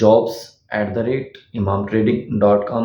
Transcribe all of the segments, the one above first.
jobs@imamtrading.com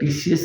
TCS